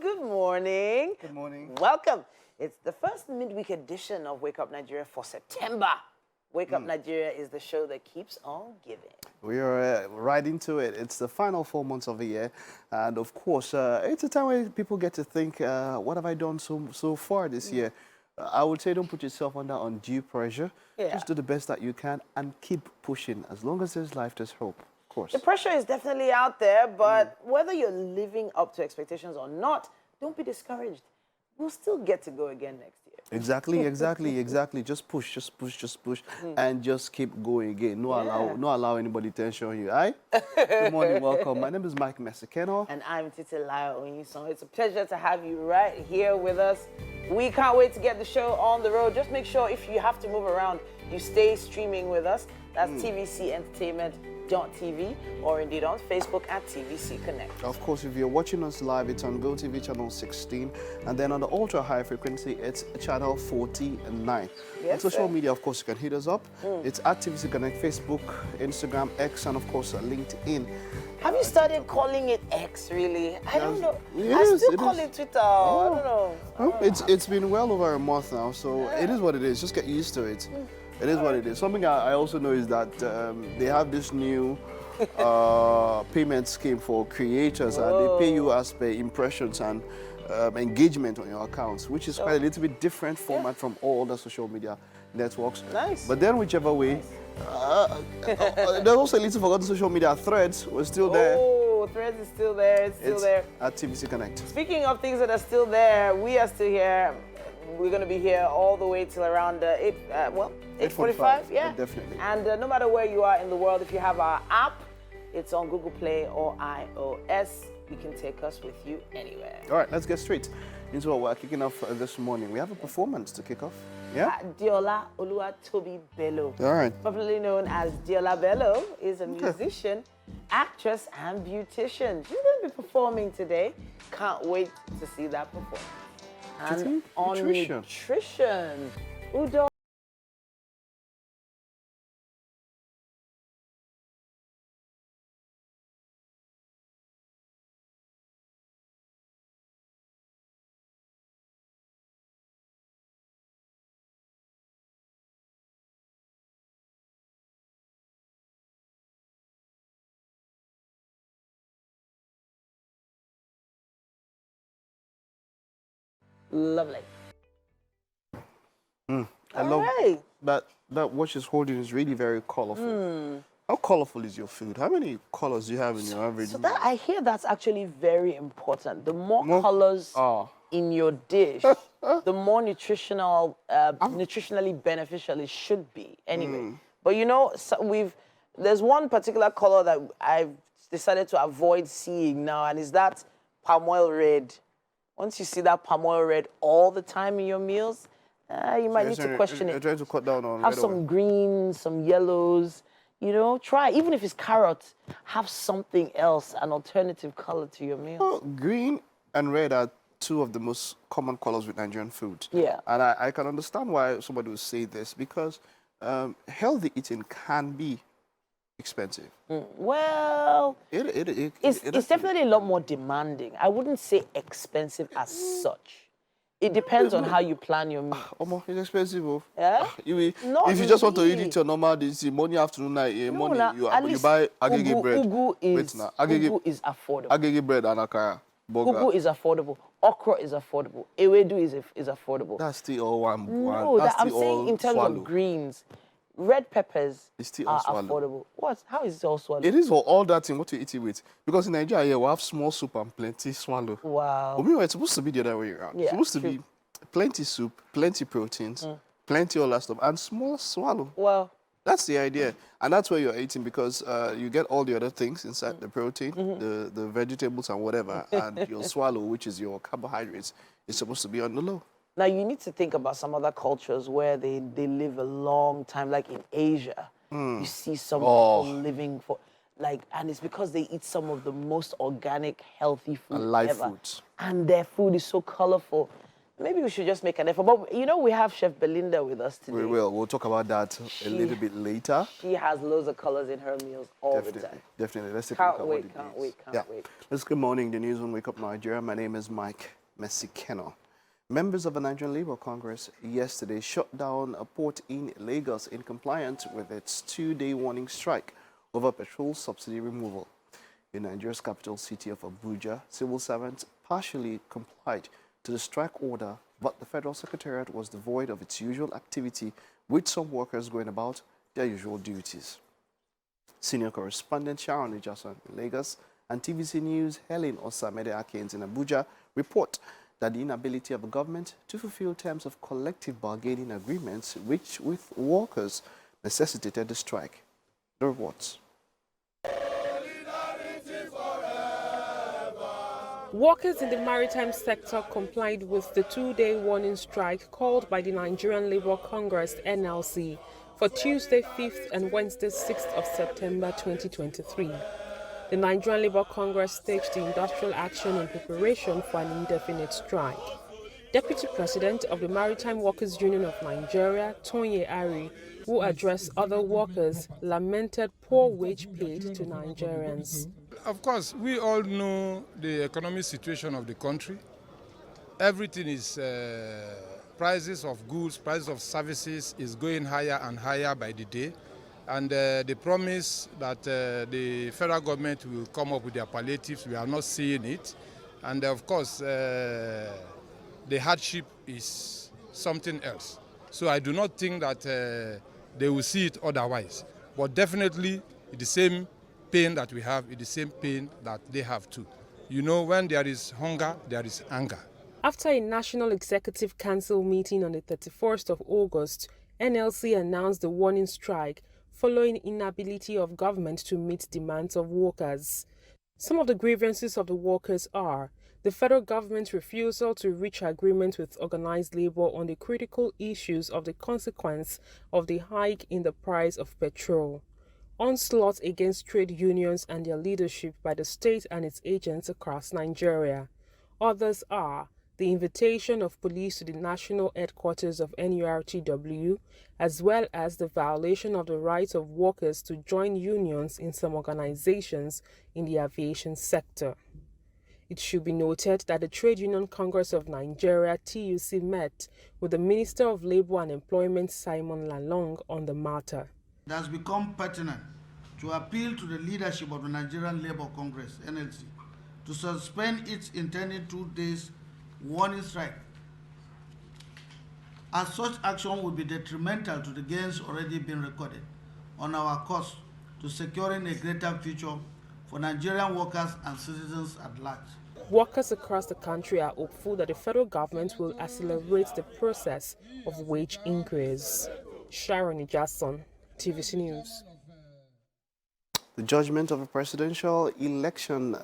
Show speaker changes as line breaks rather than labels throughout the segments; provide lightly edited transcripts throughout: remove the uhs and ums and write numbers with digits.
good morning.
Good morning.
Welcome. It's the first midweek edition of Wake Up Nigeria for September. Wake Up Nigeria is the show that keeps on giving.
We are right into it. It's the final 4 months of the year. And of course, it's a time where people get to think, what have I done so far this year? I would say don't put yourself under undue pressure.
Yeah.
Just do the best that you can and keep pushing. As long as there's life, there's hope, of course.
The pressure is definitely out there, but whether you're living up to expectations or not, don't be discouraged. We'll still get to go again next year.
Exactly. Just push, and just keep going again. No allow anybody to tension you. Aye? Good morning, welcome. My name is Mike Mesekeno.
And I'm Titi. It's a pleasure to have you right here with us. We can't wait to get the show on the road. Just make sure if you have to move around, you stay streaming with us. That's TVC Entertainment.tv or indeed on Facebook at TVC Connect.
Of course, if you're watching us live, it's on GOTV channel 16, and then on the ultra high frequency, it's channel 49.
Yes,
on social media, of course, you can hit us up. It's at TVC Connect, Facebook, Instagram, X, and of course, LinkedIn.
Have you started calling it X, really? I don't know.
It
I
is,
still
it
call
is.
it Twitter. I don't know.
Well, it's been well over a month now, so it is what it is. Just get used to it. It is what it is. Something I also know is that they have this new payment scheme for creators, and they pay you as per impressions and engagement on your accounts, which is quite a little bit different format from all other social media networks.
Nice.
But then whichever way, there's also a little forgotten social media. Threads was still there.
Oh, Threads is still there. It's still there.
At TVC Connect.
Speaking of things that are still there, we are still here. We're going to be here all the way till around 8:45. Yeah,
definitely.
And no matter where you are in the world, if you have our app, it's on Google Play or iOS. You can take us with you anywhere.
All right, let's get straight into what we're kicking off this morning. We have a performance to kick off. Yeah?
Diola Oluwatobi Bello,
All right.
popularly known as Diola Bello, is a musician, actress, and beautician. She's going to be performing today. Can't wait to see that performance. And on nutrition, Udo. Lovely.
I love that what she's holding is really very colorful. How colorful is your food? How many colors do you have in your average meal?
I hear that's actually very important. The more colors in your dish, the more nutritionally beneficial it should be. Anyway, but you know, there's one particular color that I've decided to avoid seeing now, and is that palm oil red. Once you see that palm oil red all the time in your meals, you might need to question it.
You're trying to cut down on
have some greens, some yellows, you know, try, even if it's carrot, have something else, an alternative color to your meal.
Well, green and red are two of the most common colors with Nigerian food.
Yeah.
And I can understand why somebody would say this, because healthy eating can be expensive.
Well, it's definitely a lot more demanding. I wouldn't say expensive as such. It depends on how you plan your meal.
It's expensive.
Yeah?
If you just want to eat it your normal morning, afternoon, night, you buy agege bread.
Ugu is affordable.
Agege bread and akara.
Ugu is affordable. Okra is affordable. Ewedu is affordable.
That's still all one.
No, I'm saying in terms of greens. Red peppers are affordable. What? How is it all swallow?
It is all that in what you eat it with. Because in Nigeria, we have small soup and plenty swallow.
Wow.
But meanwhile, it's supposed to be the other way around.
Yeah,
it's supposed to be plenty soup, plenty proteins, plenty all that stuff, and small swallow.
Wow.
That's the idea. And that's where you're eating, because you get all the other things inside the protein, the vegetables and whatever, and your swallow, which is your carbohydrates, is supposed to be on the low.
Now, you need to think about some other cultures where they live a long time, like in Asia. You see some people living for, and it's because they eat some of the most organic, healthy food
and live
ever.
foods.
And their food is so colorful. maybe we should just make an effort. But you know, we have Chef Belinda with us today.
We will. We'll talk about that a little bit later.
She has loads of colors in her meals all the time.
Definitely. Let's take a look at what it is.
Can't wait.
Let's good morning. The news on Wake Up Nigeria. My name is Mike Messikeno. Members of the Nigerian Labour Congress yesterday shut down a port in Lagos in compliance with its two-day warning strike over petrol subsidy removal. In Nigeria's capital city of Abuja, civil servants partially complied to the strike order, but the Federal Secretariat was devoid of its usual activity, with some workers going about their usual duties. Senior correspondent Sharon Ijason in Lagos and TVC News Helen Osamede Akins in Abuja report that the inability of the government to fulfill terms of collective bargaining agreements, which with workers necessitated the strike. The reports.
Workers in the maritime sector complied with the two-day warning strike called by the Nigerian Labour Congress (NLC) for Tuesday 5th and Wednesday 6th of September 2023. The Nigerian Labour Congress staged the industrial action in preparation for an indefinite strike. Deputy President of the Maritime Workers Union of Nigeria, Tonye Ari, who addressed other workers, lamented poor wage paid to Nigerians.
Of course, we all know the economic situation of the country. Everything is, prices of goods, prices of services is going higher and higher by the day. And the promise that the federal government will come up with their palliatives, we are not seeing it. And of course, the hardship is something else. So I do not think that they will see it otherwise. But definitely, the same pain that we have is the same pain that they have too. You know, when there is hunger, there is anger.
After a National Executive Council meeting on the 31st of August, NLC announced the warning strike following inability of government to meet demands of workers. Some of the grievances of the workers are the federal government's refusal to reach agreement with organized labor on the critical issues of the consequence of the hike in the price of petrol, onslaught against trade unions and their leadership by the state and its agents across Nigeria. Others are the invitation of police to the national headquarters of NURTW, as well as the violation of the rights of workers to join unions in some organizations in the aviation sector. It should be noted that the Trade Union Congress of Nigeria, TUC, met with the Minister of Labour and Employment, Simon Lalong, on the matter.
It has become pertinent to appeal to the leadership of the Nigerian Labour Congress, NLC, to suspend its intended 2 days warning strike, as such action would be detrimental to the gains already been recorded on our course to securing a greater future for Nigerian workers and citizens at large.
Workers across the country are hopeful that the federal government will accelerate the process of wage increase. Sharon Ijason, TVC News.
The judgment of a presidential election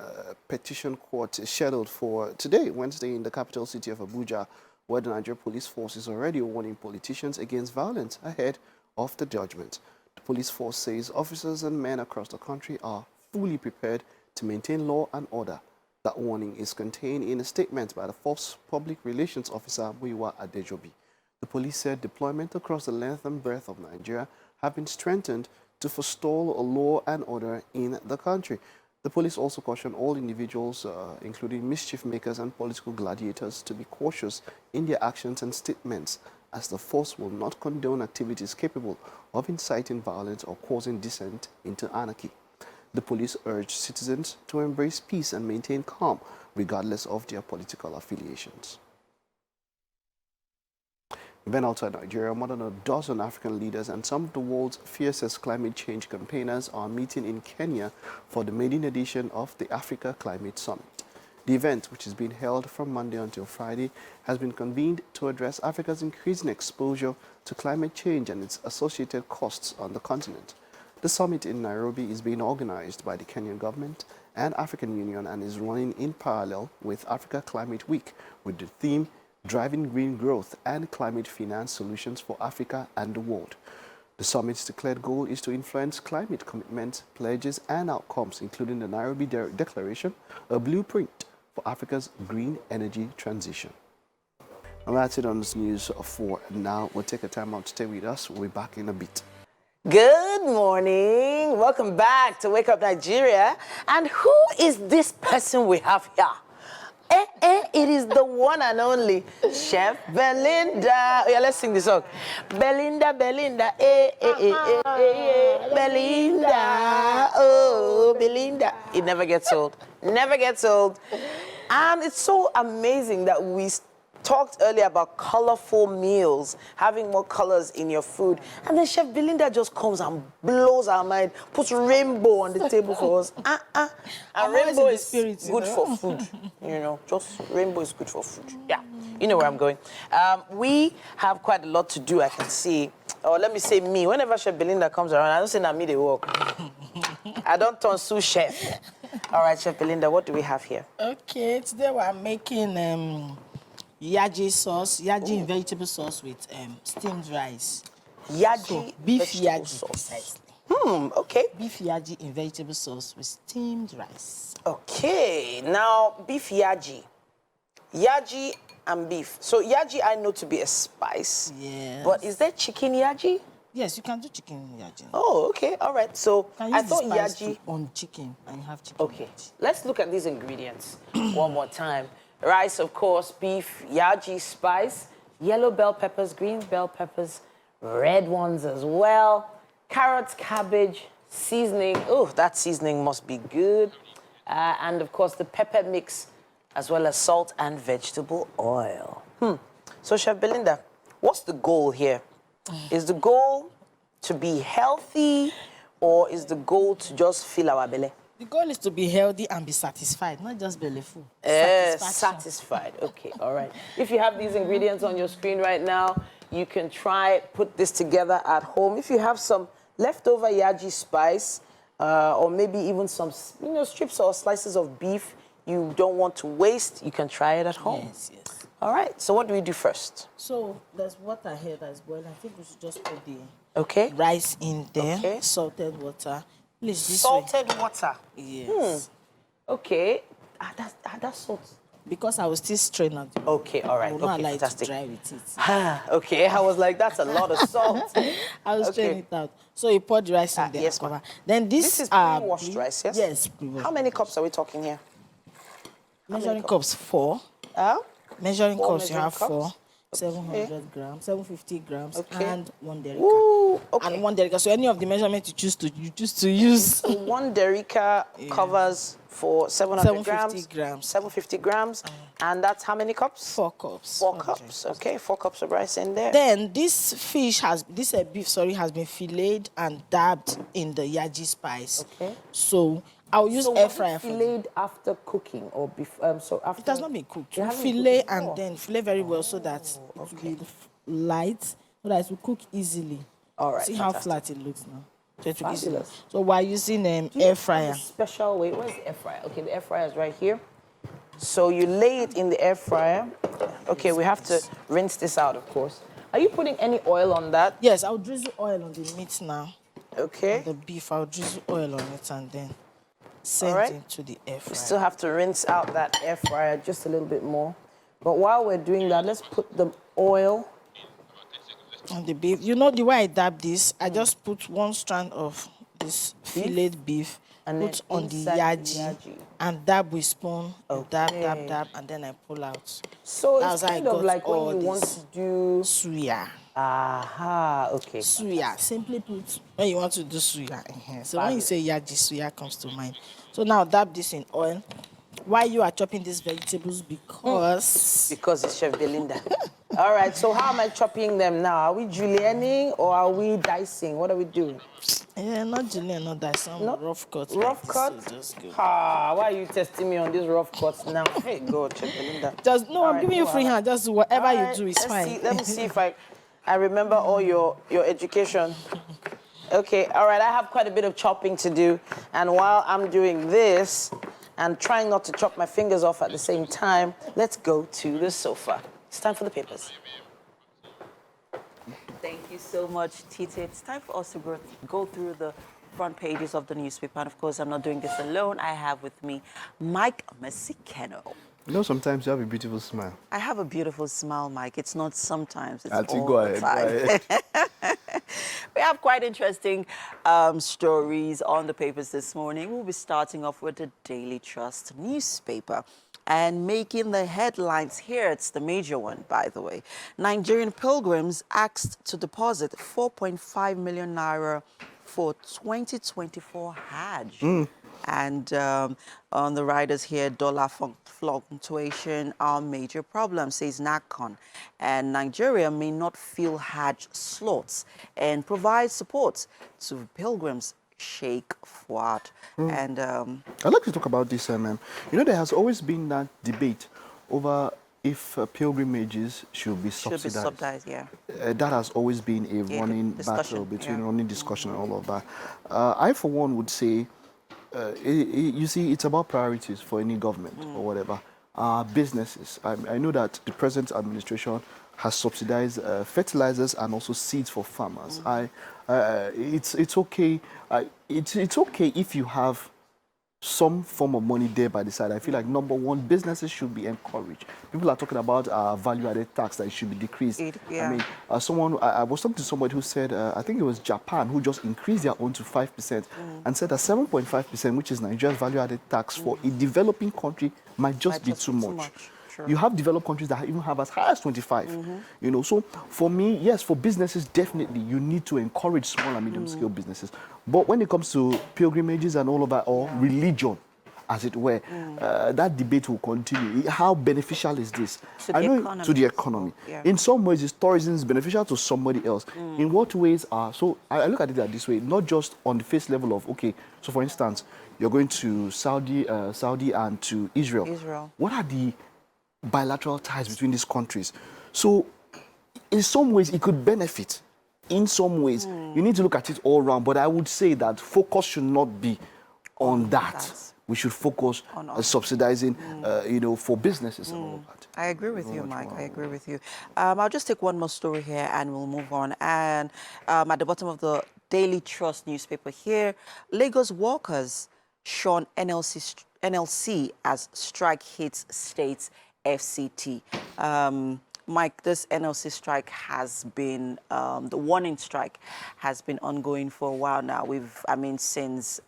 petition court is scheduled for today, Wednesday, in the capital city of Abuja, where the Nigerian police force is already warning politicians against violence ahead of the judgment. The police force says officers and men across the country are fully prepared to maintain law and order. That warning is contained in a statement by the force public relations officer, Muyiwa Adejobi. The police said deployment across the length and breadth of Nigeria have been strengthened to forestall law and order in the country. The police also cautioned all individuals, including mischief makers and political gladiators, to be cautious in their actions and statements, as the force will not condone activities capable of inciting violence or causing descent into anarchy. The police urged citizens to embrace peace and maintain calm, regardless of their political affiliations. Then outside Nigeria, more than a dozen African leaders and some of the world's fiercest climate change campaigners are meeting in Kenya for the maiden edition of the Africa Climate Summit. The event, which is being held from Monday until Friday, has been convened to address Africa's increasing exposure to climate change and its associated costs on the continent. The summit in Nairobi is being organized by the Kenyan government and African Union and is running in parallel with Africa Climate Week, with the theme Driving Green Growth and Climate Finance Solutions for Africa and the World. The summit's declared goal is to influence climate commitments, pledges, and outcomes, including the Nairobi Declaration, a blueprint for Africa's green energy transition. And that's it on this news for now. We'll take a time out to stay with us. We'll be back in a bit.
Good morning. Welcome back to Wake Up Nigeria. And who is this person we have here? It is the one and only Chef Belinda. Yeah, let's sing the song. Belinda, Belinda, Belinda, oh, Belinda. It never gets old. Never gets old. And it's so amazing that we talked earlier about colorful meals, having more colors in your food. And then Chef Belinda just comes and blows our mind, puts rainbow on the table for us. And rainbow is good for food. You know, just rainbow is good for food. Yeah, you know where I'm going. We have quite a lot to do, I can see. Or let me say me. Whenever Chef Belinda comes around, I don't say, me they work. I don't turn sous chef. All right, Chef Belinda, what do we have here?
Okay, today we're making yaji sauce, yaji in vegetable sauce with steamed rice.
Yaji
beef
vegetable
yaji
sauce.
precisely.
Okay.
Beef yaji in vegetable sauce with steamed rice.
Okay, now beef yaji. Yaji and beef. So yaji I know to be a spice.
Yes.
But is there chicken yaji?
Yes, you can do chicken yaji.
Oh, okay, all right. So
Can
I
use the
thought
spice
yaji.
on chicken and you have chicken.
Okay,
yaji.
let's look at these ingredients one more time. Rice, of course, beef, yaji spice, yellow bell peppers, green bell peppers, red ones as well, carrots, cabbage, seasoning. Oh, that seasoning must be good. And of course, the pepper mix, as well as salt and vegetable oil. So, Chef Belinda, what's the goal here? Is the goal to be healthy, or is the goal to just fill our belly?
The goal is to be healthy and be satisfied, not just belly full.
Satisfied. Okay, all right. If you have these ingredients on your screen right now, you can put this together at home. If you have some leftover yaji spice, or maybe even some, strips or slices of beef you don't want to waste, you can try it at home.
Yes, yes.
All right, so what do we do first?
So there's water here that's boiling. I think we should just put the
Okay.
rice in there.
Okay.
Salted water. Please, this way.
Salted water.
Yes.
Okay. That's salt.
Because I will still strain out the water.
Okay, all right.
I will not
Okay,
allow it to
fantastic.
dry with it.
Okay, I was like, that's a lot of salt.
I will strain it out. So you pour the rice in there.
yes,
cover.
ma'am.
Then
This is pre-washed rice, yes?
Yes, pre-washed.
How many cups are we talking here?
Measuring cups 4. Measuring
Four
cups, you have
measuring
4.
cups.
700 grams, 750 grams,
Okay.
and 1 derica.
Ooh, okay.
And 1 derica. So any of the measurements you choose to use.
So 1 derica covers for 700
750
grams.
grams.
750 grams. And that's how many cups?
4 cups.
4 cups. Okay, 4 cups of rice in there.
Then this beef has been filleted and dabbed in the yaji spice.
Okay.
So I'll use air fryer for
Filleted after cooking or before? So after
It has not been cooked.
It
You
hasn't
fillet
been cooked
and
before?
then fillet very well so that it will be light, so that it will cook easily.
All right,
See how
fantastic.
flat it looks now. So it will easily.
Fabulous.
So we're using
Do you
air
have
fryer.
a special way. Where's the air fryer? Okay, the air fryer is right here. So you lay it in the air fryer. Okay, we have to rinse this out, of course. Are you putting any oil on that?
Yes, I'll drizzle oil on the meat now.
Okay.
The beef, I'll drizzle oil on it and then send
All right.
it to the air fryer.
We still have to rinse out that air fryer just a little bit more. But while we're doing that, let's put the oil.
On the beef. You know the way I dab this? I just put 1 strand of this filleted beef,
And then
put on the
inside the
yaji,
yaji.
and dab with spoon. Dab,
Okay.
dab, dab, and then I pull out.
So
That's
it's
how I
kind of
got
like when
all
you want
this.
to do...
Suya.
Aha, okay.
Suya. Simply put, when you want to do suya in here. So when you say yaji, suya comes to mind. So now dab this in oil. While you are chopping these vegetables, because
Because it's Chef Belinda. All right, so how am I chopping them now? Are we julienning or are we dicing? What are we doing?
not julienne, not that. Some rough cut.
Rough
like
cut?
this, so just go.
Why are you testing me on these rough cuts now? Hey, God, Chef Belinda.
Just no,
All
I'm
right,
giving you
go
free
ahead.
hand. Just do whatever
All
you
right,
do is
let's
fine.
see- let me see if I remember all your education. Okay, all right, I have quite a bit of chopping to do. And while I'm doing this and trying not to chop my fingers off at the same time, let's go to the sofa. It's time for the papers.
Thank you so much, Titi. It's time for us to go through the front pages of the newspaper. And of course, I'm not doing this alone. I have with me Mike Masikeno.
You know, sometimes you have a beautiful smile.
I have a beautiful smile, Mike. It's not sometimes, it's
Auntie,
all
go
the
ahead,
time.
go ahead.
We have quite interesting stories on the papers this morning. We'll be starting off with the Daily Trust newspaper. And making the headlines here, it's the major one, by the way. Nigerian pilgrims asked to deposit 4.5 million naira for 2024 Hajj. And on the riders here, dollar fluctuation are major problems, says NACON. And Nigeria may not fill Hajj slots and provide support to pilgrims, Sheikh Fuad. And
I'd like to talk about this, Emem. You know, there has always been that debate over if pilgrimages should be subsidized.
Yeah.
That has always been a running battle between running discussion and all of that. I, for one, would say, you see, it's about priorities for any government or whatever. Businesses. I know that the present administration has subsidized fertilizers and also seeds for farmers. It's okay. It's okay if you have some form of money there by the side. I feel like, number one, businesses should be encouraged. People are talking about value-added tax that it should be decreased. I mean, I was talking to somebody who said, I think it was Japan, who just increased their own to 5% and said that 7.5%, which is Nigeria's value-added tax for a developing country, might just be too much. Sure. You have developed countries that even have as high as 25. You know, so for me, yes, for businesses, definitely you need to encourage small and medium-scale businesses. But when it comes to pilgrimages and all of that, or religion, as it were, that debate will continue. How beneficial is this?
To the economy.
Yeah. In some ways, is tourism is beneficial to somebody else. In what ways are? So I look at it this way, not just on the face level of, okay, so for instance, you're going to Saudi and to Israel. What are the bilateral ties between these countries? So in some ways it could benefit. In some ways you need to look at it all around, but I would say that focus should not be on that. We should focus on subsidizing you know, for businesses and all of that.
I agree with you, Mike. I agree with you. I'll just take one more story here and we'll move on. And at the bottom of the Daily Trust newspaper here, Lagos workers shun NLC as strike hits states FCT. Mike, this NLC strike has been, the warning strike has been ongoing for a while now. Since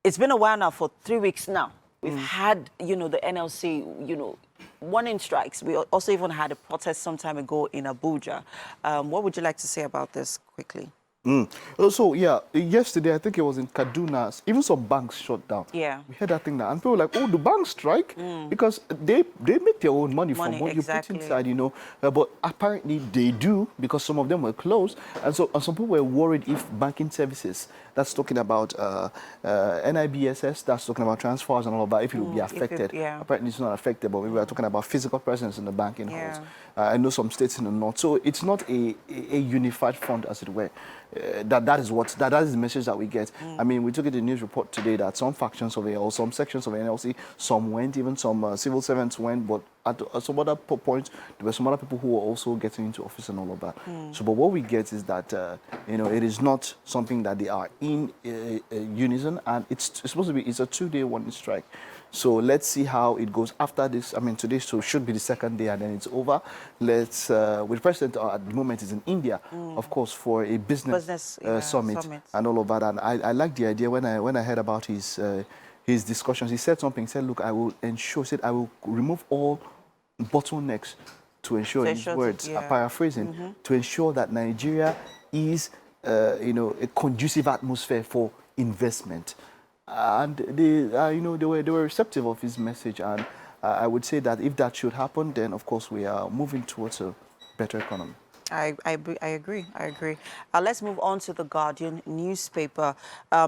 it's been a while now, for 3 weeks now. We've had, you know, the NLC, you know, warning strikes. We also even had a protest some time ago in Abuja. What would you like to say about this quickly?
Also, yeah, yesterday, I think it was in Kaduna, even some banks shut down.
Yeah.
We heard that thing now. And people were like, oh, the banks strike? Because they make their own money from what you put inside, you know. But apparently they do, because some of them were closed. And so some people were worried if banking services, that's talking about NIBSS, that's talking about transfers and all of that, if it will be affected. Apparently it's not affected, but we were talking about physical presence in the banking halls. I know some states in the north. So it's not a unified front, as it were. That is the message that we get. I mean, we took it in the news report today that some factions of it, or some sections of NLC, some went, even some civil servants went, but at some other points, there were some other people who were also getting into office and all of that. So, but what we get is that, you know, it is not something that they are in unison, and it's supposed to be, it's a 2-day warning strike. So let's see how it goes after this. I mean, today should be the second day, and then it's over. Let's, with the president at the moment is in India, of course, for a business summit and all of that. And I like the idea when I heard about his discussions. He said something. He said, "Look, I will ensure. Said I will remove all bottlenecks to ensure." In his words, paraphrasing, to ensure that Nigeria is, you know, a conducive atmosphere for investment. And they, you know, they were receptive of his message, and I would say that if that should happen, then of course we are moving towards a better economy.
I agree. Let's move on to the Guardian newspaper.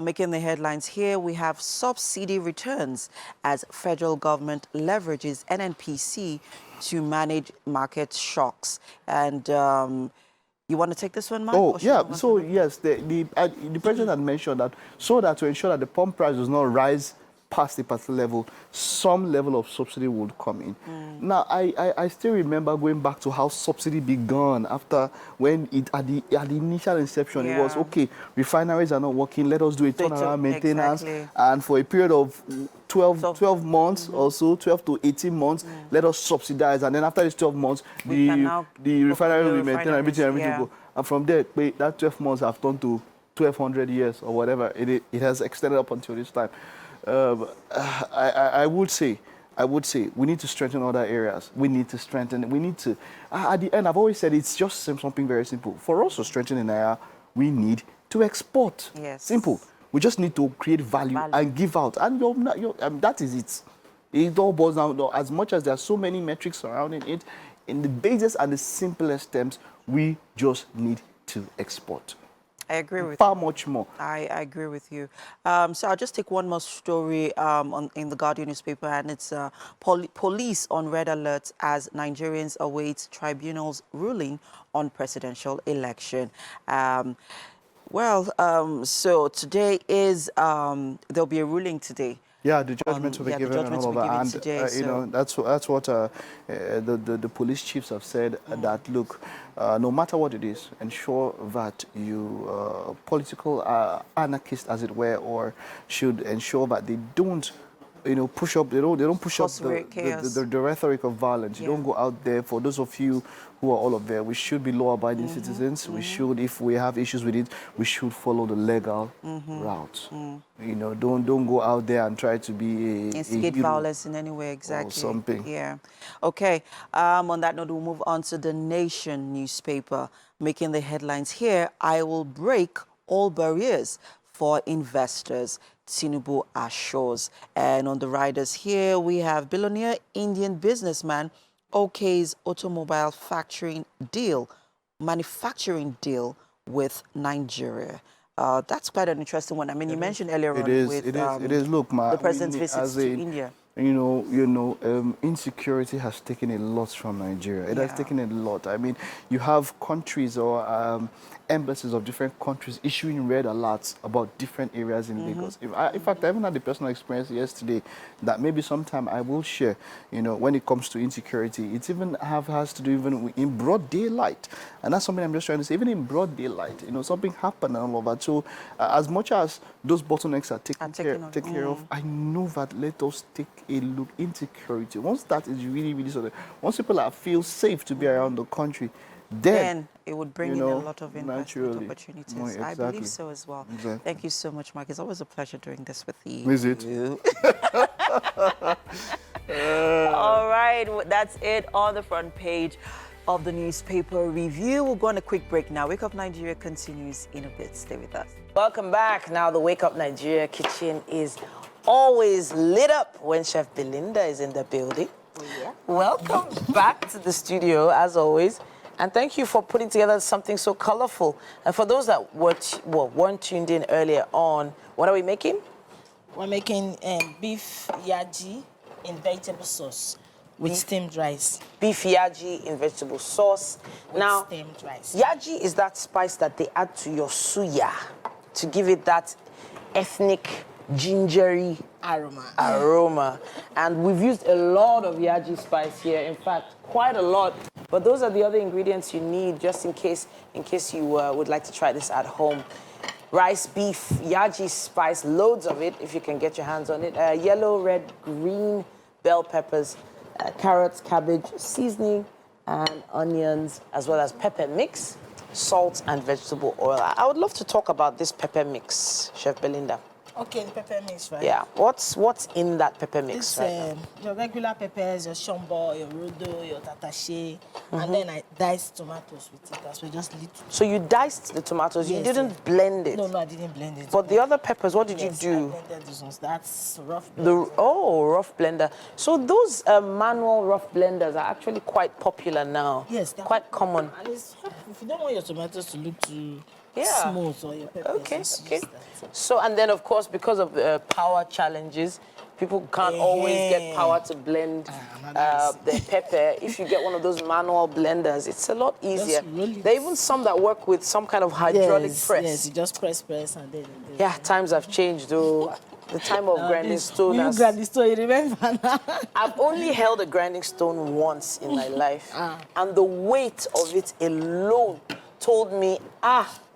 Making the headlines here, we have subsidy returns as federal government leverages NNPC to manage market shocks. And you want to take this one, Mark?
Oh, yeah. So, yes, the president had mentioned that so that to ensure that the pump price does not rise past a particular level, some level of subsidy would come in. Now, I still remember going back to how subsidy began after when it at the initial inception, it was, okay, refineries are not working, let us do a turnaround maintenance.
Exactly.
And for a period of 12 months or so, 12 to 18 months, let us subsidize. And then after these 12 months, the refinery will be maintained and everything will go. And from there, that 12 months have turned to 1,200 years or whatever. It has extended up until this time. I would say we need to strengthen other areas. We need to, at the end, I've always said it's just something very simple. For us to strengthen in area, we need to export.
Yes.
Simple. We just need to create value. And give out. And that is it. It all boils down, as much as there are so many metrics surrounding it, in the basis and the simplest terms, we just need to export.
I agree with you.
Far much more.
I agree with you. So I'll just take one more story in the Guardian newspaper, and it's police on red alert as Nigerians await tribunal's ruling on presidential election. So today is, there'll be a ruling today.
Yeah, the judgment will be given and all of that. And,
today,
you know, that's what the police chiefs have said, that, look, no matter what it is, ensure that you, political anarchists, as it were, or should ensure that they don't, you know, push up, they don't push up the rhetoric of violence. You don't go out there. For those of you who are all of there, we should be law-abiding citizens. We should, if we have issues with it, we should follow the legal route. You know, don't go out there and try to be
instigate violence in any way, exactly.
Or something.
Yeah. Okay. On that note, we'll move on to the Nation newspaper, making the headlines here. I will break all barriers for investors, Tinubu assures. And on the riders here, we have billionaire Indian businessman OK's automobile manufacturing deal with Nigeria. That's quite an interesting one. I mean, you mentioned earlier on with
it is. Look,
the president's visits to India.
You know, insecurity has taken a lot from Nigeria. It has taken a lot. I mean, you have countries or embassies of different countries issuing red alerts about different areas in Lagos. In fact, I even had the personal experience yesterday that maybe sometime I will share. You know, when it comes to insecurity, it even has to do even in broad daylight, and that's something I'm just trying to say. Even in broad daylight, you know, something happened and all of that. So, as much as those bottlenecks are taken care of, I know that let us take a look. Insecurity, once that is really sort of, once people feel safe to be around the country, then
it would bring in a lot of investment opportunities.
Exactly.
I believe so as well.
Exactly.
Thank you so much, Mark. It's always a pleasure doing this with you.
Is it?
All right, that's it on the front page of the newspaper review. We'll go on a quick break now. Wake Up Nigeria continues in a bit. Stay with us.
Welcome back. Now the Wake Up Nigeria kitchen is always lit up when Chef Belinda is in the building.
Yeah.
Welcome back to the studio, as always. And thank you for putting together something so colorful. And for those that weren't tuned in earlier on, what are we making?
We're making beef yaji in vegetable sauce with steamed rice.
Beef yaji in vegetable sauce. Now,
steamed rice.
Yaji is that spice that they add to your suya to give it that ethnic, gingery aroma. And we've used a lot of yaji spice here. In fact, quite a lot. But those are the other ingredients you need just in case you would like to try this at home. Rice, beef, yaji spice, loads of it if you can get your hands on it. Yellow, red, green bell peppers, carrots, cabbage, seasoning, and onions, as well as pepper mix, salt, and vegetable oil. I would love to talk about this pepper mix, Chef Belinda.
Okay, the pepper mix, right?
Yeah. What's in that pepper mix?
It's your regular peppers, your shombo, your rodo, your tatache, and then I diced tomatoes with it as well, just little.
So you diced the tomatoes.
Yes,
you didn't blend it.
No, I didn't blend it.
But the other peppers, what did you do?
I blended those ones. That's rough blender.
Rough blender. So those manual rough blenders are actually quite popular now.
Yes, they're
quite common.
And if you don't want your tomatoes to look too
Yeah.
smooth or your peppers.
Okay,
just
okay.
use that.
So, and then of course, because of power challenges, people can't always get power to blend their pepper. If you get one of those manual blenders, it's a lot easier. There are even some that work with some kind of hydraulic press.
Yes, you just press and then.
Yeah, times have changed though. the time of grinding stone.
You grinding stone, you remember now?
I've only held a grinding stone once in my life, and the weight of it alone told me,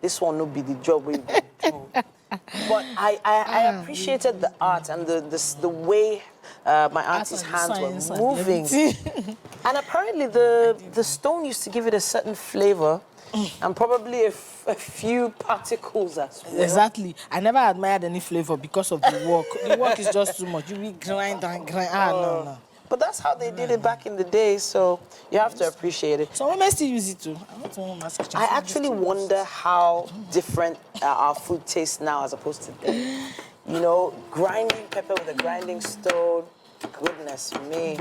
this one will be the job we do. But I appreciated the art and the way my auntie's hands were moving. And apparently the stone used to give it a certain flavor and probably a few particles as well.
Exactly. I never admired any flavor because of the work. The work is just too much. You will grind and grind. No.
But that's how they did it back in the day, so you have to appreciate it.
So women still use it too.
I actually wonder how different our food tastes now as opposed to then. You know, grinding pepper with a grinding stone. Goodness me.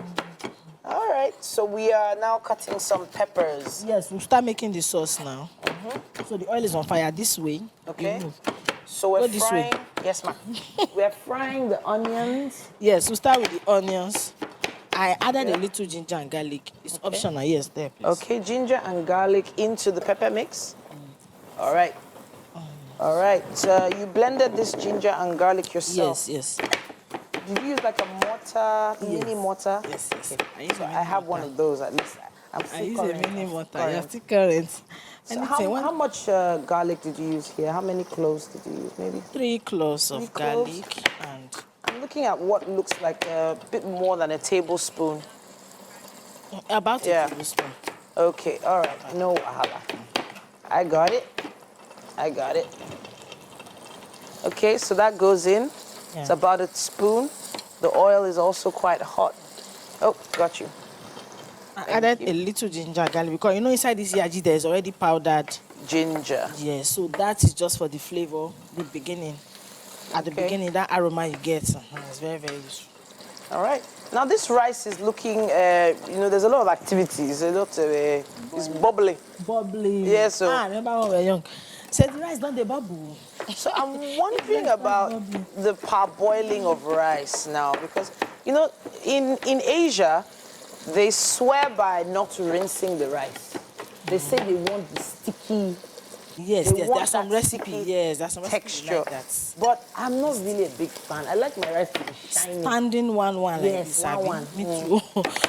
All right, so we are now cutting some peppers.
Yes, we'll start making the sauce now. So the oil is on fire this way.
Okay. So we're frying. Yes, ma'am. We're frying the onions.
Yes, we'll start with the onions. I added a little ginger and garlic. It's optional. Yes, there, please.
Okay, ginger and garlic into the pepper mix. All right. All right. You blended this ginger and garlic yourself.
Yes.
Did you use like a mortar, mini mortar?
Yes.
Okay. I have one of those at least.
I use a mini mortar. You're still current.
So how much garlic did you use here? How many cloves did you use? Maybe
3 cloves of garlic. And
I'm looking at what looks like a bit more than a tablespoon.
About a tablespoon.
Okay, all right. No wahala. I got it. Okay, so that goes in. Yeah. It's about a spoon. The oil is also quite hot. Oh, got you.
I added a little ginger garlic because you know inside this yaji there is already powdered
ginger.
Yes, so that is just for the flavor, the beginning. At the beginning, that aroma you get, it's very, very useful.
All right. Now this rice is looking, there's a lot of activities. It's bubbly.
Bubbly.
Yeah, so.
I remember when we were young. Said the rice don't they bubble.
So I'm wondering about the parboiling of rice now because, in Asia, they swear by not rinsing the rice. They say they want the sticky.
Yes, there's some recipe. Yes, there's some
texture.
Like that.
But I'm not really a big fan. I like my rice to be shiny.
Standing one like
this.
One. Me too.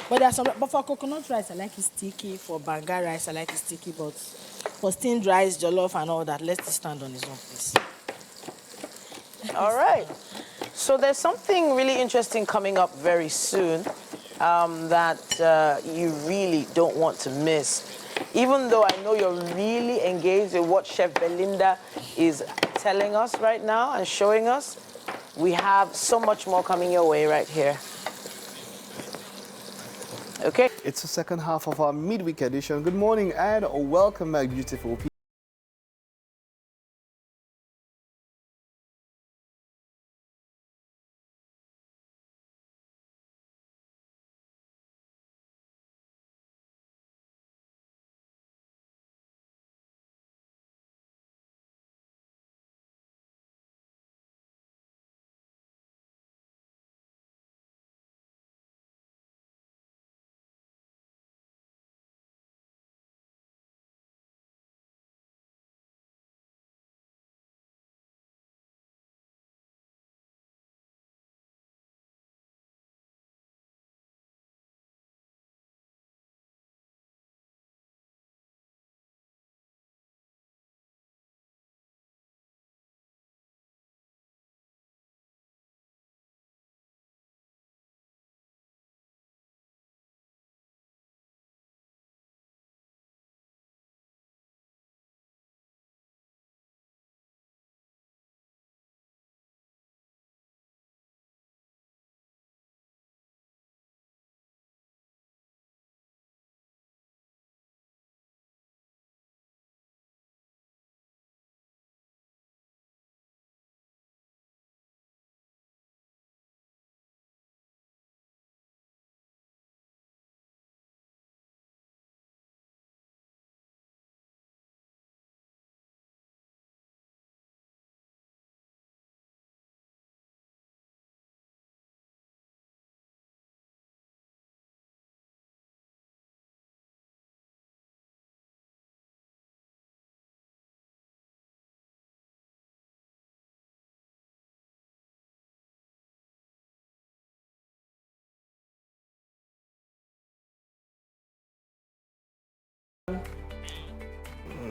But for coconut rice, I like it sticky. For banga rice, I like it sticky. But for steamed rice, jollof, and all that, let it stand on its own, please.
All right. So there's something really interesting coming up very soon that you really don't want to miss. Even though I know you're really engaged in what Chef Belinda is telling us right now and showing us, we have so much more coming your way right here. Okay?
It's the second half of our midweek edition. Good morning and welcome back, beautiful people.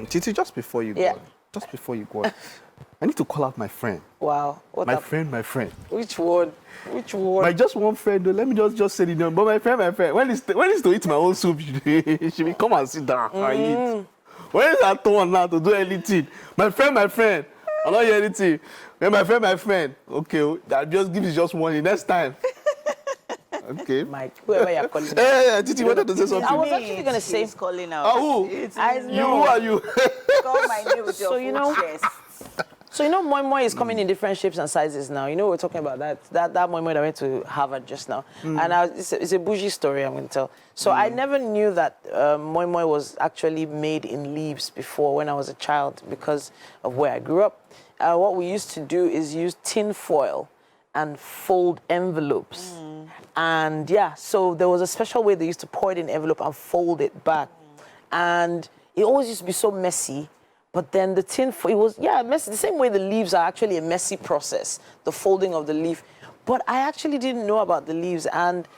Titi, just before you
Yeah.
go, just before you go, I need to call out my friend.
Wow. What
My
up?
friend.
Which one? Which one?
My just one friend, though. Let me just say the name. But my friend. When it's to eat my own soup, she will come and sit down and eat. When is that one now to do anything? My friend. I don't hear anything. When my friend. Okay, that just give you just one the next time. Okay.
Mike, whoever you're calling.
Hey, Titi, wanted to say something.
I was actually going to say.
He's calling out.
Who?
I
You,
know.
who are you?
Call my name with your
So, you know-
full chest.
So, you know, moi moi is coming in different shapes and sizes now. You know, we're talking about that moi moi that went to Harvard just now. And it's a bougie story, I'm going to tell. So I never knew that moi moi was actually made in leaves before when I was a child because of where I grew up. What we used to do is use tin foil and fold envelopes. And yeah, so there was a special way they used to pour it in envelope and fold it back. And it always used to be so messy. But then the tin foil, it was, messy. The same way the leaves are actually a messy process, the folding of the leaf. But I actually didn't know about the leaves. And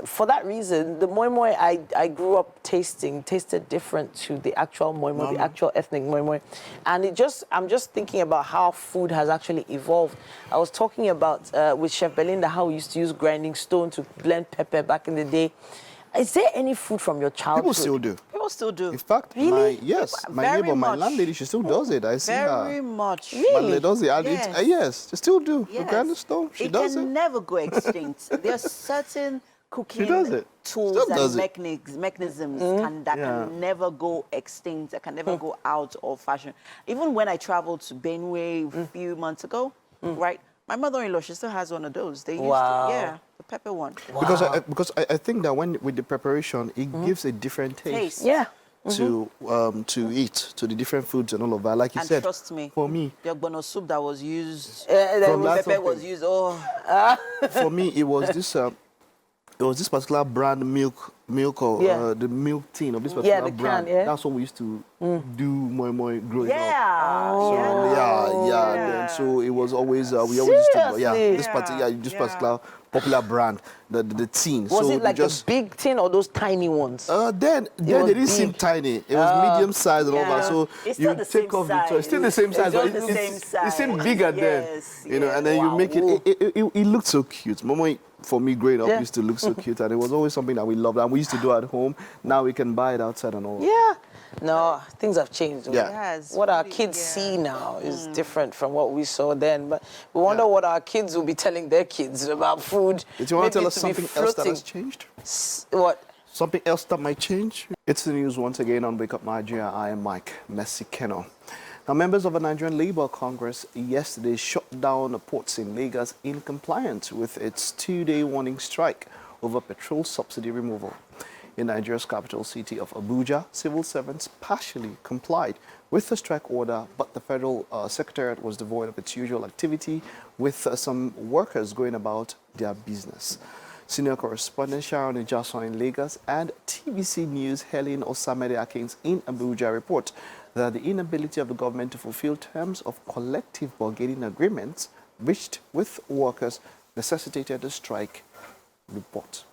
for that reason, the moi moi I grew up tasted different to the actual moi moi, the actual ethnic moi moi. And I'm just thinking about how food has actually evolved. I was talking about with Chef Belinda how we used to use grinding stone to blend pepper back in the day. Is there any food from your childhood?
People still do.
People still do.
In fact,
Really?
my
Very
neighbor, my
much.
landlady, she still does it. I see her.
Very much.
My landlady does it. And
Yes.
Yes, she still do.
Yes.
The grinding stone, she
it
does
can
it.
never go extinct. There are certain cooking
does it.
tools
Still does
and
it.
mechanisms that
Yeah.
can never go extinct, that can never go out of fashion. Even when I traveled to Benue a few months ago, right? My mother-in-law, she still has one of those. They used
Wow.
to, the pepper one.
Because I think that with the preparation, it gives a different taste.
Yeah.
To eat, to the different foods and all of that. Like you
And
said,
trust me,
for me,
the ogbono soup that was used,
From
the
that
pepper was
something.
used,
for me, it was this particular brand milk or
Yeah.
the milk tin of this particular
the
brand.
can, yeah.
That's what we used to do moi moi growing up.
yeah.
And so it was always we always used to
Seriously?
this particular popular brand, the tin.
Was
so
it like
just
a big tin or those tiny ones?
then
was
they didn't seem
big.
tiny. It was medium size and all that. So
It's
you
still the
take
same
off the it's still the same size,
It's
but
just the same
it seemed
size.
bigger
Yes,
then. You know,
yes.
and then you make it looked so cute. Momo, for me growing up,
Yeah.
used to look so cute, and it was always something that we loved, and we used to do at home. Now we can buy it outside and all.
Yeah. No, things have changed.
Yeah.
It has.
What our
Really,
kids
yeah.
see now is different from what we saw then. But we wonder what our kids will be telling their kids about food.
Did you want to
Maybe
tell us
to be
something else that
floating.
has changed?
What?
Something else that might change? It's the news once again on Wake Up Nigeria. I am Mike Messikeno. Now, members of the Nigerian Labour Congress yesterday shut down the ports in Lagos in compliance with its two-day warning strike over petrol subsidy removal. In Nigeria's capital city of Abuja, civil servants partially complied with the strike order, but the federal secretariat was devoid of its usual activity, with some workers going about their business. Senior correspondent Sharon Ijason in Lagos and TVC News Helen Osamede Akins in Abuja report that the inability of the government to fulfill terms of collective bargaining agreements reached with workers necessitated the strike. Report.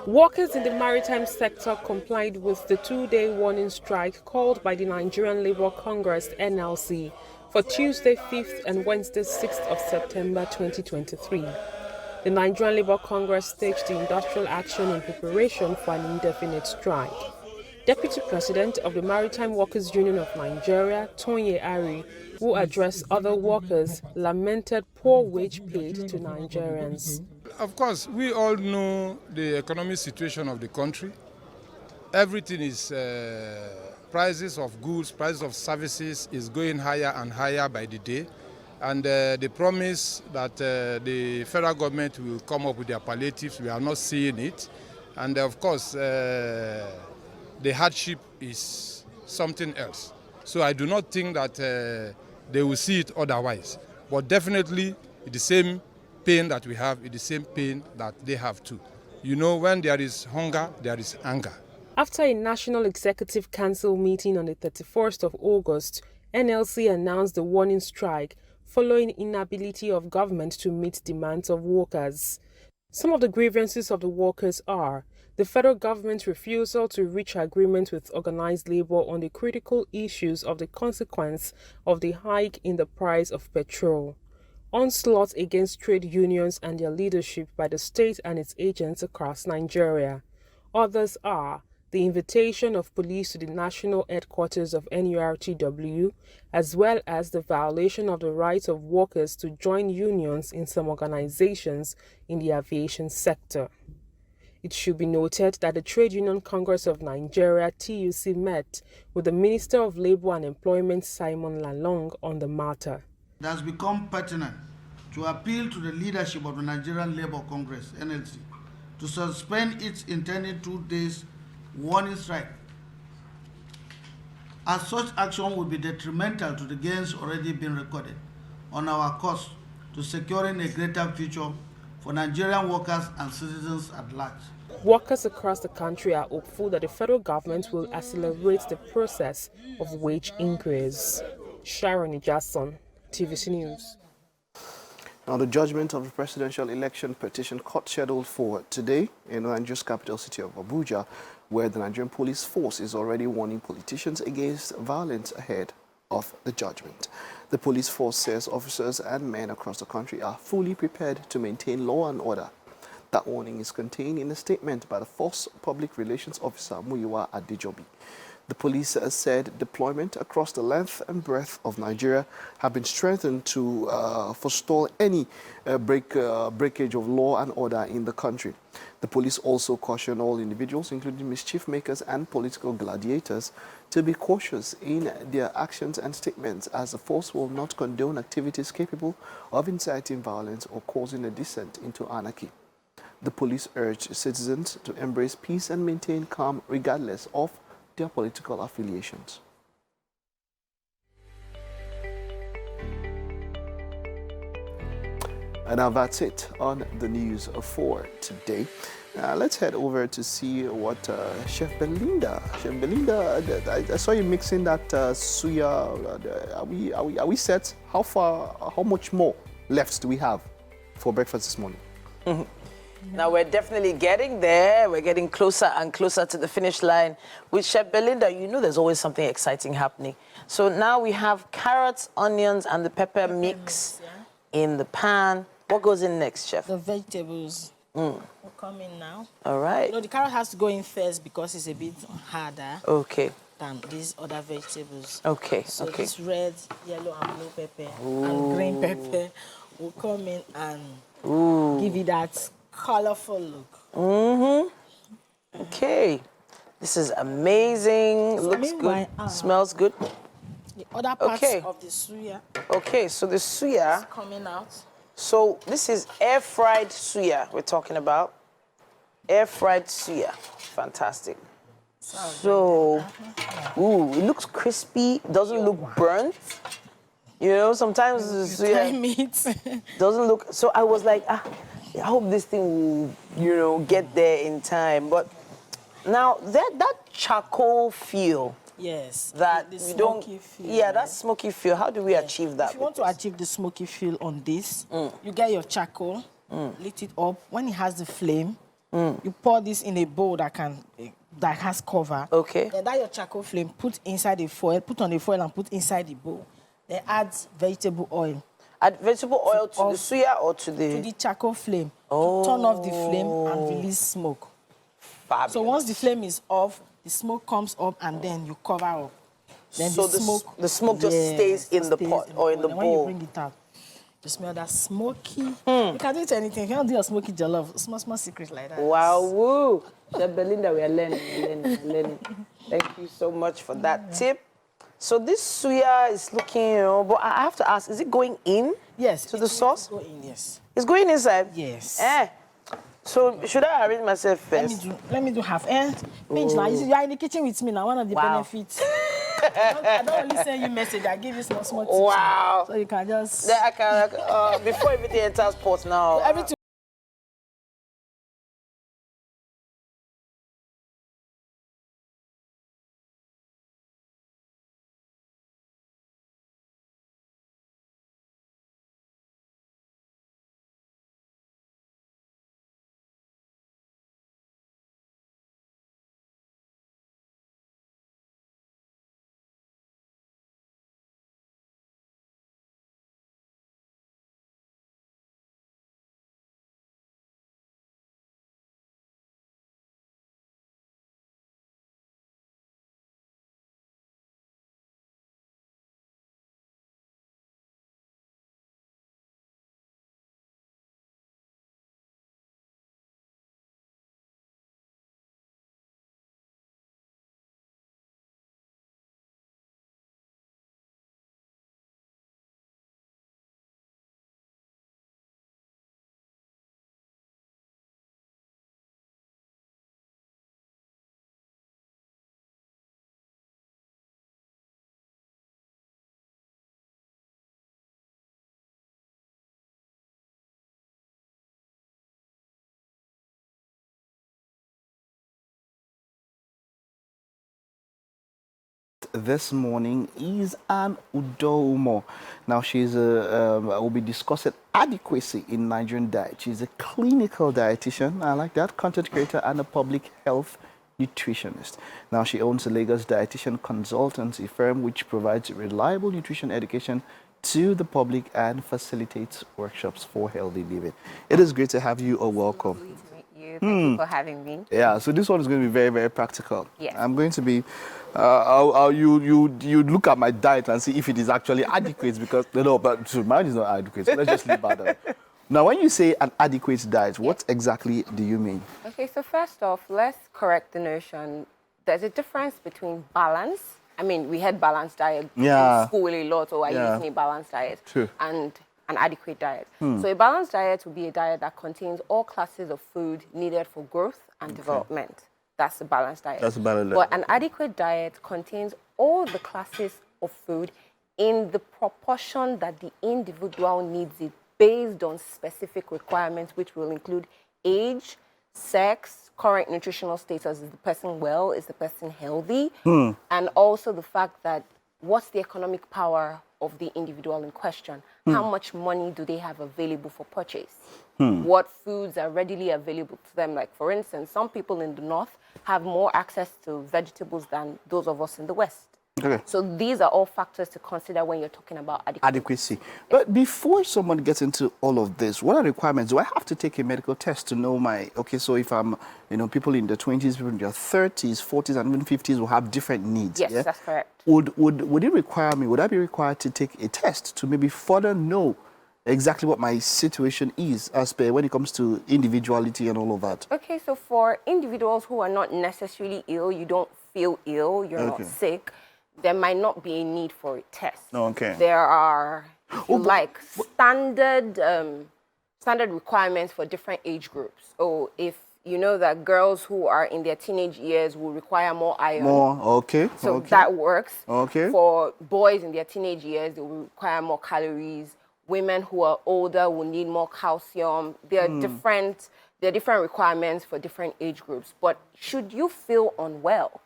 Workers in the maritime sector complied with the two-day warning strike called by the Nigerian Labour Congress (NLC) for Tuesday 5th and Wednesday 6th of September 2023. The Nigerian Labour Congress staged the industrial action in preparation for an indefinite strike. Deputy President of the Maritime Workers Union of Nigeria, Tonye Ari, who addressed other workers, lamented poor wage paid to Nigerians.
Of course, we all know the economic situation of the country. Everything is, prices of goods, prices of services is going higher and higher by the day. And the promise that the federal government will come up with their palliatives, we are not seeing it. And of course, the hardship is something else. So I do not think that they will see it otherwise. But definitely, the same pain that we have is the same pain that they have too. You know, when there is hunger, there is anger.
After a National Executive Council meeting on the 31st of August, NLC announced the warning strike following inability of government to meet demands of workers. Some of the grievances of the workers are the federal government's refusal to reach agreement with organized labor on the critical issues of the consequence of the hike in the price of petrol, onslaught against trade unions and their leadership by the state and its agents across Nigeria. Others are the invitation of police to the national headquarters of NYSC, as well as the violation of the rights of workers to join unions in some organizations in the aviation sector. It should be noted that the Trade Union Congress of Nigeria, TUC, met with the Minister of Labour and Employment, Simon Lalong, on the matter.
It has become pertinent to appeal to the leadership of the Nigerian Labour Congress, NLC, to suspend its intended 2 days warning strike, as such action would be detrimental to the gains already been recorded on our course to securing a greater future for Nigerian workers and citizens at large.
Workers across the country are hopeful that the federal government will accelerate the process of wage increase. Sharon Ijason, TVC News.
Now, the judgment of the presidential election petition court scheduled for today in Nigeria's capital city of Abuja, where the Nigerian police force is already warning politicians against violence ahead of the judgment. The police force says officers and men across the country are fully prepared to maintain law and order. That warning is contained in a statement by the Force Public Relations Officer Muyiwa Adejobi. The police said deployment across the length and breadth of Nigeria have been strengthened to forestall any breakage of law and order in the country. The police also caution all individuals, including mischief makers and political gladiators, to be cautious in their actions and statements, as the force will not condone activities capable of inciting violence or causing a descent into anarchy. The police urged citizens to embrace peace and maintain calm regardless of their political affiliations. And now that's it on the news for today. Let's head over to see what Chef Belinda. Chef Belinda, I saw you mixing that suya. Are we set? How much more left do we have for breakfast this morning?
Now, we're definitely getting there. We're getting closer and closer to the finish line. With Chef Belinda, you know there's always something exciting happening. So now we have carrots, onions, and the pepper mix in the pan. What goes in next, Chef?
The vegetables will come in now.
All right.
No, the carrot has to go in first because it's a bit harder
Okay.
than these other vegetables.
Okay.
So
Okay.
this red, yellow, and blue pepper and green pepper will come in and give you that colorful look.
Okay. This is amazing.
So
Looks
meanwhile,
good. Smells good.
The other parts
Okay.
of the suya
Okay, so the suya.
coming out.
So this is air-fried suya we're talking about. Air-fried suya. Fantastic. So, it looks crispy. Doesn't look burnt. You know, sometimes the suya
Meat.
doesn't look. So I was like, I hope this thing will, get there in time. But now that charcoal feel.
Yes.
That
the
you don't.
smoky feel,
Yeah, that smoky feel. How do we achieve that?
If you want to achieve the smoky feel on this, you get your charcoal, lit it up. When it has the flame, you pour this in a bowl that has cover.
Okay.
Then that your charcoal flame, put inside the foil, put on the foil and put inside the bowl. Then add vegetable oil.
Add vegetable oil to the suya or to the...
To the charcoal flame. To turn off the flame and release smoke.
Fabulous.
So once the flame is off, the smoke comes up and then you cover up. Then
so the smoke just stays in the pot or in the
then
bowl.
when you bring it out, you smell that smoky. You can do it to anything. If you don't do a smoky jollof, small secret like that.
Wow, woo. Chef Belinda, we are learning. Thank you so much for that tip. So this suya is looking, but I have to ask, is it going in?
Yes.
To the sauce?
Go in, yes.
It's going inside?
Yes.
So should I arrange myself first?
Let me do half. Pinch now. You are in the kitchen with me now. One of the benefits. I don't only send you message. I give you small tips.
Wow.
So you can just...
Then I can, before everything enters pot now.
Everything.
this morning is Ann Udomo. Now, we'll be discussing adequacy in Nigerian diet. She's a clinical dietitian, I like that, content creator, and a public health nutritionist. Now, she owns a Lagos dietitian consultancy firm which provides reliable nutrition education to the public and facilitates workshops for healthy living. It is great to have you. Welcome.
Lovely to meet you. Thank you for having me.
Yeah, so this one is going to be very, very practical.
Yes.
I'm going to be, you look at my diet and see if it is actually adequate because, no, but so mine is not adequate. So let's just leave that. Now, when you say an adequate diet, what exactly do you mean?
Okay, so first off, let's correct the notion. There's a difference between balance. I mean, we had balanced diet in school a lot, or are you eating a balanced diet?
True.
And an adequate diet. So a balanced diet would be a diet that contains all classes of food needed for growth and development. That's a balanced diet.
That's a balanced diet.
But an adequate diet contains all the classes of food in the proportion that the individual needs it, based on specific requirements, which will include age, sex, current nutritional status. Is the person well? Is the person healthy? And also the fact that what's the economic power of the individual in question? How much money do they have available for purchase? What foods are readily available to them? Like, for instance, some people in the north have more access to vegetables than those of us in the west.
Okay.
So these are all factors to consider when you're talking about
Adequacy. But before someone gets into all of this, what are the requirements? Do I have to take a medical test to know so if I'm, people in their 20s, people in their 30s, 40s, and even 50s will have different needs.
Yes, that's correct.
Would I be required to take a test to maybe further know exactly what my situation is as per when it comes to individuality and all of that?
Okay, so for individuals who are not necessarily ill, you don't feel ill, you're not sick, there might not be a need for a test.
Okay.
There are standard requirements for different age groups. If you know that girls who are in their teenage years will require more iron. So that works.
Okay.
For boys in their teenage years, they will require more calories. Women who are older will need more calcium. There are different requirements for different age groups. But should you feel unwell,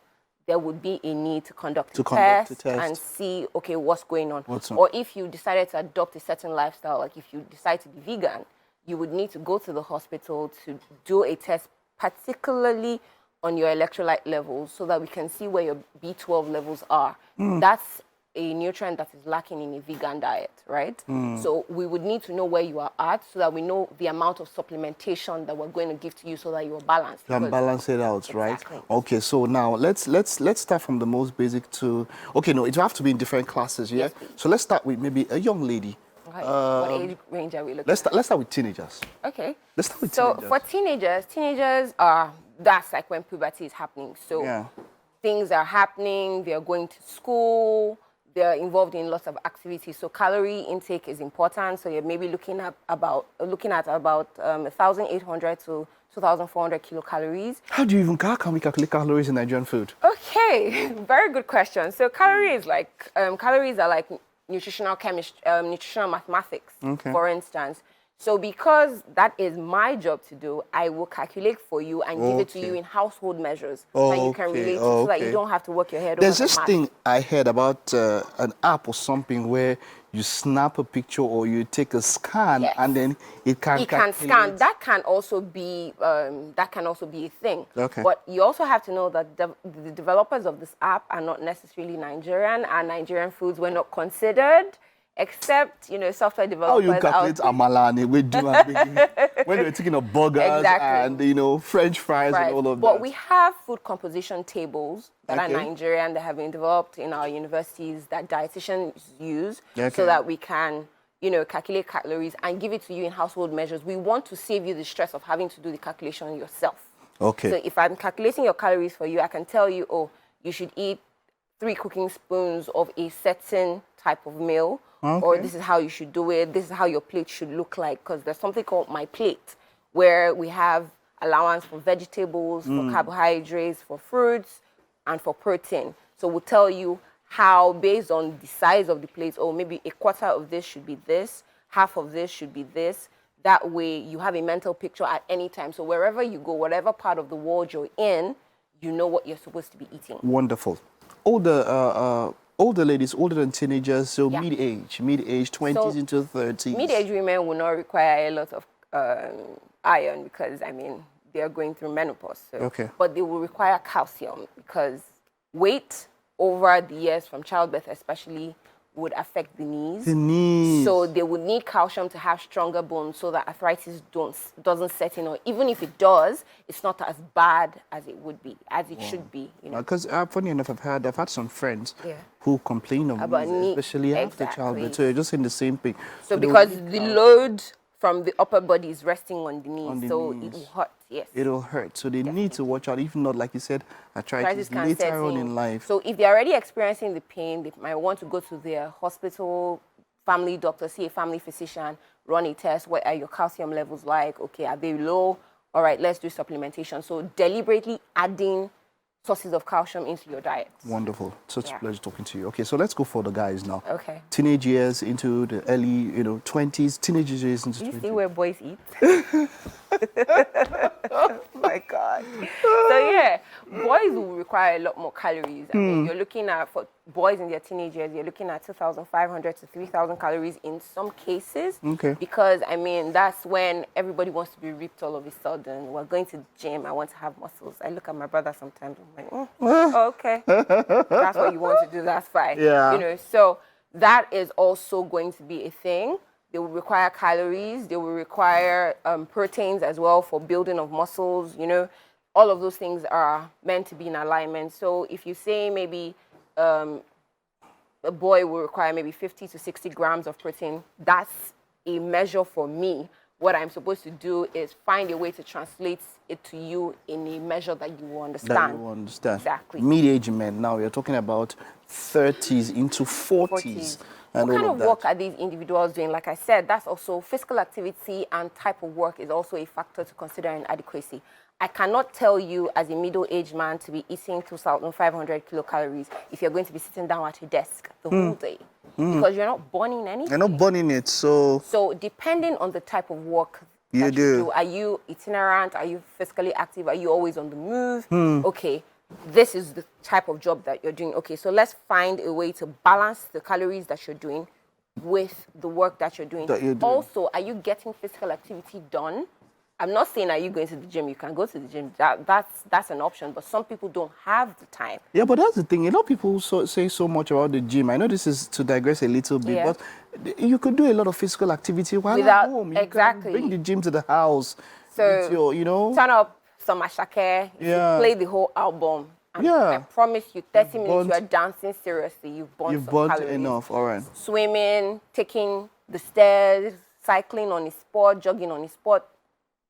there would be a need to conduct a test and see, okay, what's going on. Or if you decided to adopt a certain lifestyle, like if you decide to be vegan, you would need to go to the hospital to do a test, particularly on your electrolyte levels, so that we can see where your B12 levels are. That's a nutrient that is lacking in a vegan diet, right? So we would need to know where you are at so that we know the amount of supplementation that we're going to give to you so that you're balanced.
You can balance it out,
Exactly.
right? Okay, so now let's start from the most basic to, it will have to be in different classes, yeah?
Yes, please.
So let's start with maybe a young lady.
Right. What age range are we looking at?
Let's start with teenagers.
Okay.
Let's start with teenagers.
So for teenagers are, that's like when puberty is happening. So things are happening, they're going to school, they're involved in lots of activities. So calorie intake is important. So you're maybe looking at about 1,800 to 2,400 kilocalories.
How can we calculate calories in Nigerian food?
Okay, very good question. So calories are like nutritional mathematics, for instance. So because that is my job to do, I will calculate for you and give it to you in household measures that you can relate to, so that you don't have to work your head over.
There's this thing I heard about an app or something where you snap a picture or you take a scan and then it can
scan. That can also be a thing.
Okay.
But you also have to know that the developers of this app are not necessarily Nigerian, and Nigerian foods were not considered. Except, software developers.
How you calculate amala and when you're taking of burgers and, French fries and all of that.
But we have food composition tables that are Nigerian, that have been developed in our universities that dietitians use so that we can, calculate calories and give it to you in household measures. We want to save you the stress of having to do the calculation yourself.
Okay.
So if I'm calculating your calories for you, I can tell you, you should eat 3 cooking spoons of a certain type of meal. Or this is how you should do it, this is how your plate should look like, because there's something called My Plate, where we have allowance for vegetables, for carbohydrates, for fruits, and for protein. So we'll tell you how, based on the size of the plate, maybe a quarter of this should be this, half of this should be this. That way you have a mental picture at any time. So wherever you go, whatever part of the world you're in, you know what you're supposed to be eating.
Wonderful. older ladies, older than teenagers, so
Yeah.
mid-age, 20s
So,
into 30s.
Mid-age women will not require a lot of iron because, I mean, they are going through menopause. So,
Okay.
But they will require calcium because weight over the years from childbirth especially would affect the knees.
The knees.
So they would need calcium to have stronger bones so that arthritis doesn't set in, or even if it does, it's not as bad as it would be, as it should be. You know?
Because funny enough, I've had some friends
Yeah.
who complain of
About
knees,
knee-
especially after
exactly.
childbirth. So you're just in the same thing.
So
they will
because
need
the
calcium
load from the upper body is resting on the knees,
on the
so
knees.
it will hurt, yes.
It'll hurt. So they need to watch out. If not, like you said, arthritis
Can set
later on in life.
So if they're already experiencing the pain, they might want to go to their hospital, family doctor, see a family physician, run a test. What are your calcium levels like? Okay, are they low? All right, let's do supplementation. So deliberately adding sources of calcium into your diet.
Wonderful. Such a
Yeah.
pleasure talking to you. Okay, so let's go for the guys now.
Okay.
Teenage years into the early, 20s, teenage years into
You
20s.
see where boys eat? Oh my God. So yeah, boys will require a lot more calories. I mean, you're looking at, for boys in their teenage years, you're looking at 2,500 to 3,000 calories in some cases.
Okay.
Because, I mean, that's when everybody wants to be ripped all of a sudden. We're going to the gym, I want to have muscles. I look at my brother sometimes, I'm like, oh, okay. That's what you want to do, that's fine.
Yeah.
You know, so that is also going to be a thing. They will require calories. They will require proteins as well for building of muscles. You know, all of those things are meant to be in alignment. So if you say maybe a boy will require maybe 50 to 60 grams of protein, that's a measure for me. What I'm supposed to do is find a way to translate it to you in a measure that you will understand.
That you understand.
Exactly.
Mid-age men, now you're talking about 30s into 40s. And
What kind
all
of
that.
work are these individuals doing? Like I said, that's also physical activity and type of work is also a factor to consider in adequacy. I cannot tell you as a middle-aged man to be eating 2,500 kilocalories if you're going to be sitting down at your desk the whole day because you're not burning anything.
You're not burning it, so
So depending on the type of work
You
that
do.
are you itinerant? Are you physically active? Are you always on the move? Okay, this is the type of job that you're doing. Okay, so let's find a way to balance the calories that you're doing with the work that you're doing. Also, are you getting physical activity done? I'm not saying are you going to the gym? You can go to the gym. That's an option, but some people don't have the time.
yeah, but that's the thing. A lot of people say so much about the gym. I know this is to digress a little bit,
Yeah.
but you could do a lot of physical activity while
Without-
at home. You
exactly.
can bring the gym to the house.
So,
with your,
turn up some ashake,
Yeah.
play the whole album. And
Yeah.
I promise you, 30 minutes,
burnt-
you are dancing seriously. You've burnt
You've
some
burnt
calories.
enough. All right.
Swimming, taking the stairs, cycling on a sport, jogging on a sport.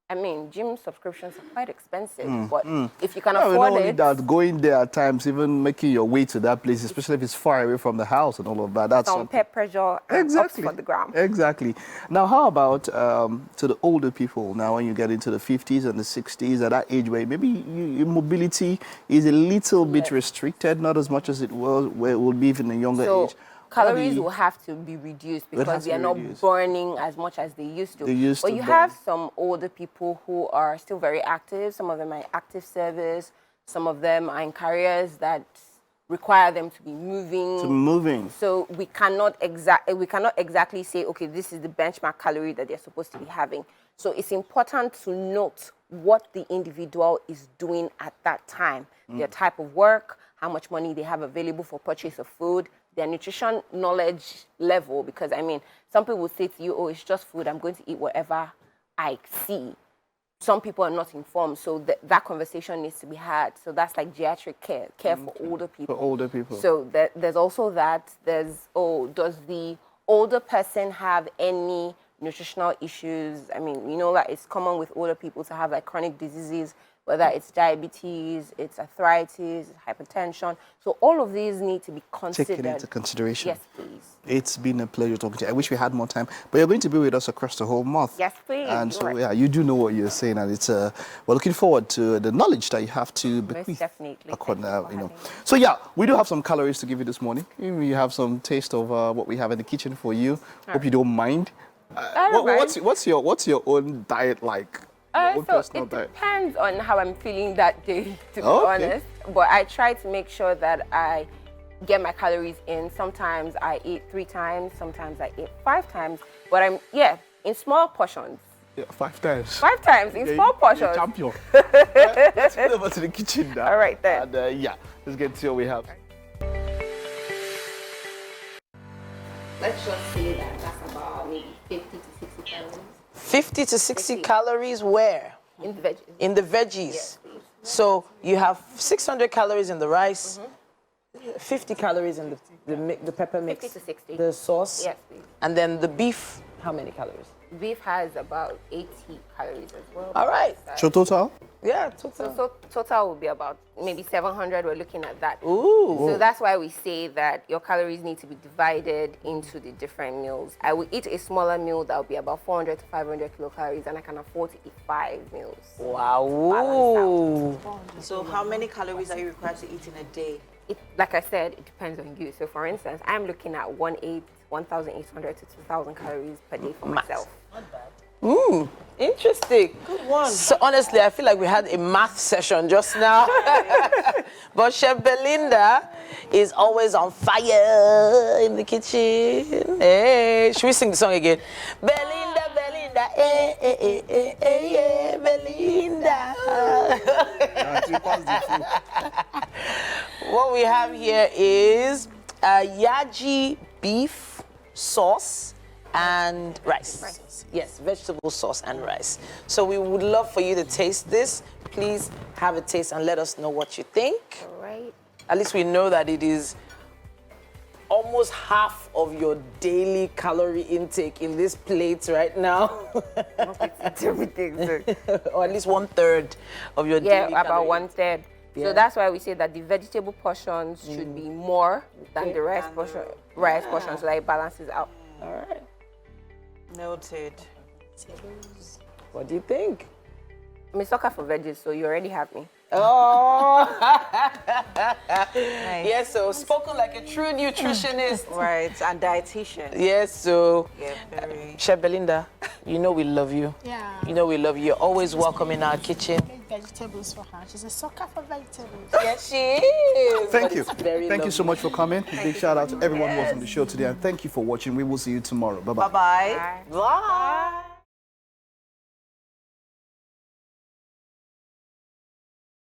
I mean, gym subscriptions are quite expensive, but if you can
No,
afford
not only
it,
that, going there at times, even making your way to that place, especially if it's far away from the house and all of that, that's
some
something.
peer pressure and
Exactly.
ups for the gram.
Exactly. Now, how about to the older people? Now, when you get into the 50s and the 60s, at that age where maybe your mobility is a little bit restricted, not as much as it was where it would be even a younger
So
age.
calories will have to be reduced
Will have
because
to
they are
be
not
reduced.
burning as much as they used to.
They used
but
to
you
burn.
have some older people who are still very active. Some of them are active service. Some of them are in careers that require them to be moving.
Moving.
So we cannot exactly say, okay, this is the benchmark calorie that they're supposed to be having. So it's important to note what the individual is doing at that time, their type of work, how much money they have available for purchase of food, their nutrition knowledge level. Because, I mean, some people will say to you, oh, it's just food. I'm going to eat whatever I see. Some people are not informed, so that conversation needs to be had. So that's like geriatric care for older people.
For older people.
So there's also that. There's, does the older person have any nutritional issues? I mean, you know that it's common with older people to have like chronic diseases, whether it's diabetes, it's arthritis, hypertension. So all of these need to be considered.
Taken into consideration.
Yes, please.
It's been a pleasure talking to you. I wish we had more time, but you're going to be with us across the whole month.
Yes, please.
And so,
Sure.
yeah, you do know what you're saying, and it's we're looking forward to the knowledge that you have to bequeath.
definitely.
According,
Thank you for
you know.
having me.
So yeah, we do have some calories to give you this morning. You have some taste of what we have in the kitchen for you. Hope you don't mind.
I don't mind.
What's your own diet like? Your own
So
personal
it
diet?
depends on how I'm feeling that day, to be
Okay.
honest. But I try to make sure that I get my calories in. Sometimes I eat 3 times, sometimes I eat 5 times, but in small portions.
Yeah, 5 times.
5 times in small portions.
Champion. Let's head over to the kitchen now.
All right, then.
And let's get to what we have.
Let's just say that that's about maybe 50 to 60 calories.
50 to 60 calories where?
In the veggies.
In the veggies.
Yes, please.
So you have 600 calories in the rice, 50 calories in the pepper mix,
50 to 60.
the sauce,
Yes, please.
and then the beef. How many calories?
Beef has about 80 calories as well.
All right.
So total?
Yeah, total.
So total will be about maybe 700. We're looking at that.
Ooh.
So that's why we say that your calories need to be divided into the different meals. I will eat a smaller meal that will be about 400 to 500 kilocalories, and I can afford to eat 5 meals.
Wow.
So how many calories are you required to eat in a day?
Like I said, it depends on you. So for instance, I'm looking at 1,800 to 2,000 calories per day for myself.
Interesting. Good one. So honestly, I feel like we had a math session just now. But Chef Belinda is always on fire in the kitchen. Hey, should we sing the song again? Belinda, Belinda, Belinda. What we have here is yaji beef sauce and rice. Yes, vegetable sauce and rice. So we would love for you to taste this. Please have a taste and let us know what you think.
All right.
At least we know that it is almost half of your daily calorie intake in this plate right now.
It's everything. So.
Or at least 1/3 of your daily
Yeah, about
calorie
1/3.
Yeah.
So that's why we say that the vegetable portions should be more than the rice portion. So that it balances out.
All right.
Noted.
What do you think?
I'm a sucker for veggies, so you already have me.
Oh,
Nice.
yes, so spoken like a true nutritionist.
Right, and dietitian.
Yes, so
Yeah, very.
Chef Belinda, you know we love you.
Yeah.
You know we love you. You're always welcome in our kitchen.
Make vegetables for her. She's a sucker for vegetables.
Yes, she is.
Thank
But
you.
it's very
Thank you so
lovely.
much for coming. A big shout out to everyone who was on the show today. And thank you for watching. We will see you tomorrow. Bye-bye.
Bye-bye.
Bye.